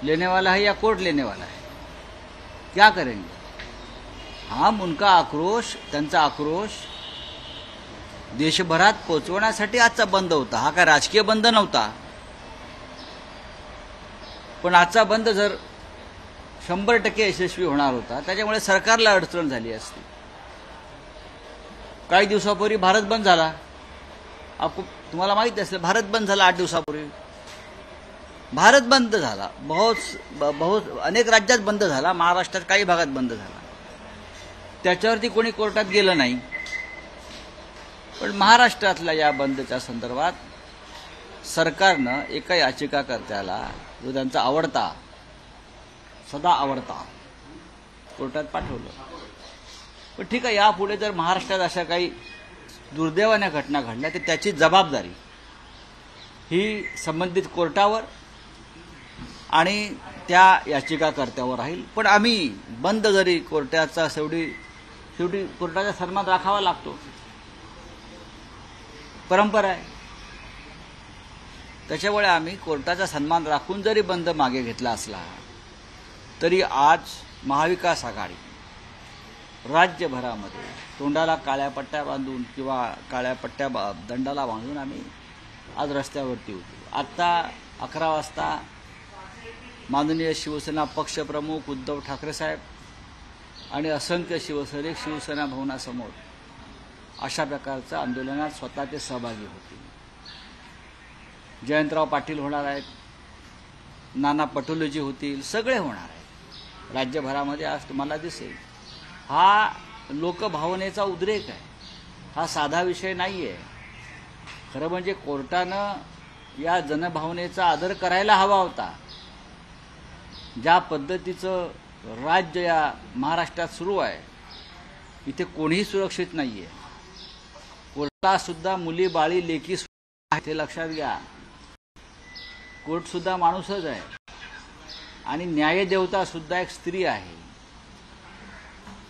लेने वाला है या कोर्ट लेने वाला है? क्या करेंगे? हम उनका आक्रोश, त्यांचा आक्रोश देशभरात पोहोचवण्यासाठी आजचा बंद होता. हा काय राजकीय बंद नव्हता. पण आजचा बंद जर 100% यशस्वी होणार होता, त्याच्यामुळे सरकारला अडचण झाली असती. काही दिवसापूर्वी भारत बंद झाला. तुम्हाला माहित असेल, भारत बंद झाला 8 दिवसापूर्वी. भारत बंद झाला. बहुत अनेक राज्यात बंद झाला. महाराष्ट्रात काही भागात बंद झाला. त्याच्यावरती कोणी कोर्टात गेलं नाही. पण महाराष्ट्रातल्या या बंदच्या संदर्भात सरकारनं एका याचिकाकर्त्याला, जो त्यांचा आवडता, सदा आवडता, कोर्टात पाठवलं. पण ठीक आहे, यापुढे जर महाराष्ट्रात अशा काही दुर्दैवाच्या घटना घडल्या तर त्याची जबाबदारी ही संबंधित कोर्टावर आणि त्या याचिकाकर्त्यावर राहील. पण आम्ही बंद जरी कोर्टाचा शेवटी कोर्टाचा सन्मान राखावा लागतो, परंपरा आहे. त्याच्यामुळे आम्ही कोर्टाचा सन्मान राखून जरी बंद मागे घेतला असला तरी आज महाविकास आघाडी राज्यभरामध्ये तोंडाला काळ्या पट्ट्या बांधून किंवा काळ्या पट्ट्या दंडाला बांधून आम्ही आज रस्त्यावरती होतो. आत्ता 11 वाजता माननीय शिवसेना पक्षप्रमुख उद्धव ठाकरे साहेब आणि असंख्य शिवसैनिक शिवसेना भवनासमोर अशा प्रकारचं आंदोलनात स्वतः ते सहभागी होतील. जयंतराव पाटील होणार आहेत, नाना पटोलेजी होतील, सगळे होणार आहेत राज्यभरामध्ये. आज तुम्हाला दिसेल हा लोकभावनेचा उद्रेक आहे. हा साधा विषय नाही आहे. खरं म्हणजे कोर्टानं या जनभावनेचा आदर करायला हवा होता. ज्या पद्धतीचं राज्य या महाराष्ट्रात सुरू आहे, इथे कोणीही सुरक्षित नाही आहे. कोर्टाला सुद्धा मुली बाळी लेकी आहे, ते लक्षात घ्या. कोर्ट सुद्धा माणूसच आहे आणि न्यायदेवता सुद्धा एक स्त्री आहे.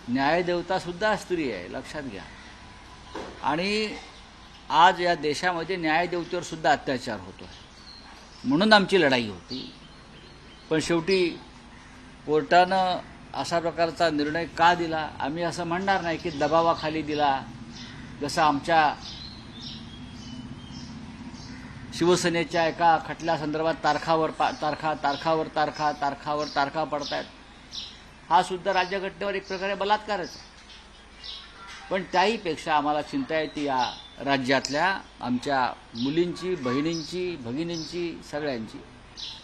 न्यायदेवता सुद्धा स्त्री आहे, लक्षात घ्या. आणि आज या देशामध्ये न्यायदेवतेवर सुद्धा अत्याचार होतो आहे. म्हणून आमची लढाई होती. पण शेवटी कोर्टानं अशा प्रकारचा निर्णय का दिला, आम्ही असं म्हणणार नाही की दबावाखाली दिला. जसं आमच्या शिवसेनेच्या एका खटल्यासंदर्भात तारखावर तारखा पडतायत. हा सुद्धा राज्यघटनेवर एक प्रकारे बलात्कारच आहे. पण त्याहीपेक्षा आम्हाला चिंता येते या राज्यातल्या आमच्या मुलींची, बहिणींची, भगिनींची, सगळ्यांची.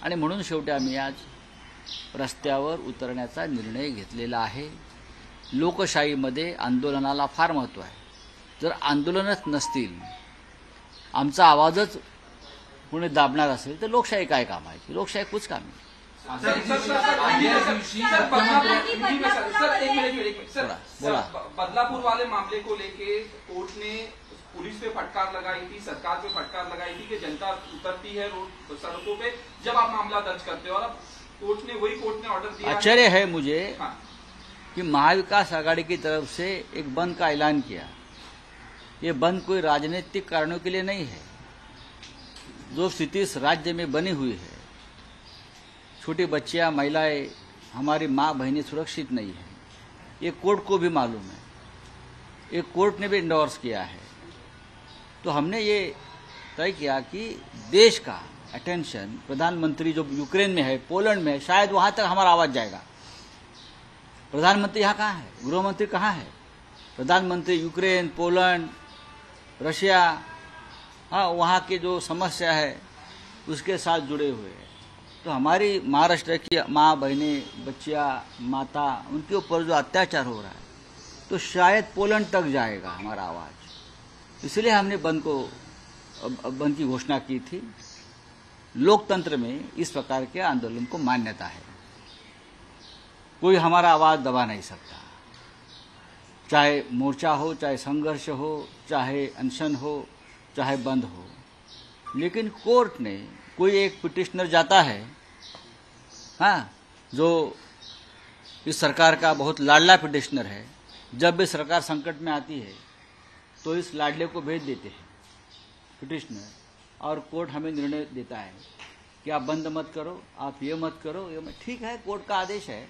आणि म्हणून शेवटी आम्ही आज रस्त्यावर उतरण्याचा निर्णय घेतलेला आहे. लोकशाहीमध्ये आंदोलनाला फार महत्त्व आहे. जर आंदोलनच नसतील, आमचा आवाजच कोणी दाबणार असेल तर लोकशाही काय कामाची? लोकशाही कुछ काम आहे. बदलापुर वाले मामले को लेके कोर्ट ने पुलिस पे फटकार लगाई थी, सरकार पे फटकार लगाई थी कि जनता उतरती है रोड सड़कों पे जब आप मामला दर्ज करते हो. और अब कोर्ट ने ऑर्डर दिया. आश्चर्य है मुझे कि महाविकास आघाड़ी की तरफ से एक बंद का ऐलान किया. ये बंद कोई राजनीतिक कारणों के लिए नहीं है. जो स्थिति इस राज्य में बनी हुई है, छोटी बच्चियां, महिलाएं, हमारी माँ बहनें सुरक्षित नहीं है, ये कोर्ट को भी मालूम है. ये कोर्ट ने भी इंडोर्स किया है. तो हमने ये तय किया कि देश का अटेंशन, प्रधानमंत्री जो यूक्रेन में है, पोलैंड में है, शायद वहाँ तक हमारा आवाज़ जाएगा. प्रधानमंत्री यहाँ कहाँ है? गृहमंत्री कहाँ है? प्रधानमंत्री यूक्रेन, पोलैंड, रशिया, हाँ, वहाँ की जो समस्या है उसके साथ जुड़े हुए हैं. तो हमारी महाराष्ट्र की माँ बहनें, बच्चियाँ, माता, उनके ऊपर जो अत्याचार हो रहा है, तो शायद पोलैंड तक जाएगा हमारा आवाज़. इसलिए हमने बंद की घोषणा की थी. लोकतंत्र में इस प्रकार के आंदोलन को मान्यता है. कोई हमारा आवाज़ दबा नहीं सकता. चाहे मोर्चा हो, चाहे संघर्ष हो, चाहे अनशन हो, चाहे बंद हो. लेकिन कोर्ट ने, कोई एक पिटिशनर जाता है, हाँ, जो इस सरकार का बहुत लाडला पिटिशनर है, जब भी सरकार संकट में आती है तो इस लाडले को भेज देते हैं पिटिशनर, और कोर्ट हमें निर्णय देता है कि आप बंद मत करो, आप ये मत करो, ये मत। ठीक है, कोर्ट का आदेश है,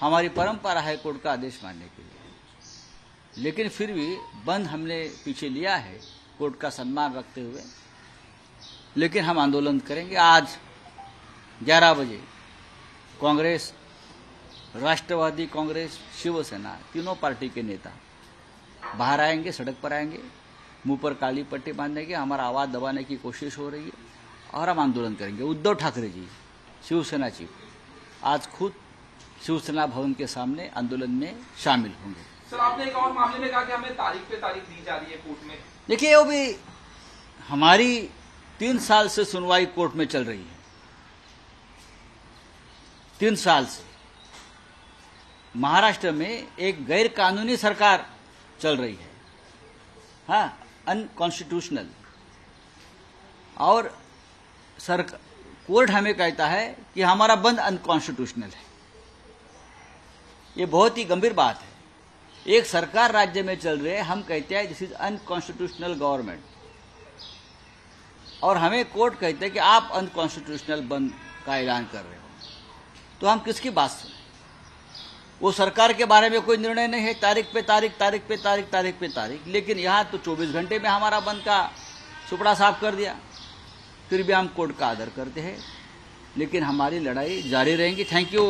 हमारी परंपरा है कोर्ट का आदेश मानने के लिए, लेकिन फिर भी बंद हमने पीछे लिया है कोर्ट का सम्मान रखते हुए। लेकिन हम आंदोलन करेंगे। आज 11 बजे कांग्रेस, राष्ट्रवादी कांग्रेस, शिवसेना, तीनों पार्टी के नेता बाहर आएंगे, सड़क पर आएंगे, मुंह पर काली पट्टी बांधेंगे, हमारा आवाज दबाने की कोशिश हो रही है और हम आंदोलन करेंगे। उद्धव ठाकरे जी, शिवसेना चीफ, आज खुद शिवसेना भवन के सामने आंदोलन में शामिल होंगे। सर, आपने एक और मामले में कहा कि हमें तारीख पे तारीख दी जा रही है कोर्ट में। देखिए, वो भी हमारी 3 साल से सुनवाई कोर्ट में चल रही है, 3 साल से। महाराष्ट्र में एक गैर कानूनी सरकार चल रही है, हाँ, अनकॉन्स्टिट्यूशनल, और कोर्ट हमें कहता है कि हमारा बंद अनकॉन्स्टिट्यूशनल है। ये बहुत ही गंभीर बात है। एक सरकार राज्य में चल रही है, हम कहते हैं दिस इज अनकॉन्स्टिट्यूशनल गवर्नमेंट, और हमें कोर्ट कहते हैं कि आप अनकॉन्स्टिट्यूशनल बंद का ऐलान कर रहे हो, तो हम किसकी बात सुने? वो सरकार के बारे में कोई निर्णय नहीं है, तारीख पे तारीख, तारीख पे तारीख, तारीख पे तारीख। लेकिन यहाँ तो 24 घंटे में हमारा बंद का सुपड़ा साफ कर दिया। फिर भी हम कोर्ट का आदर करते हैं, लेकिन हमारी लड़ाई जारी रहेगी। Thank you.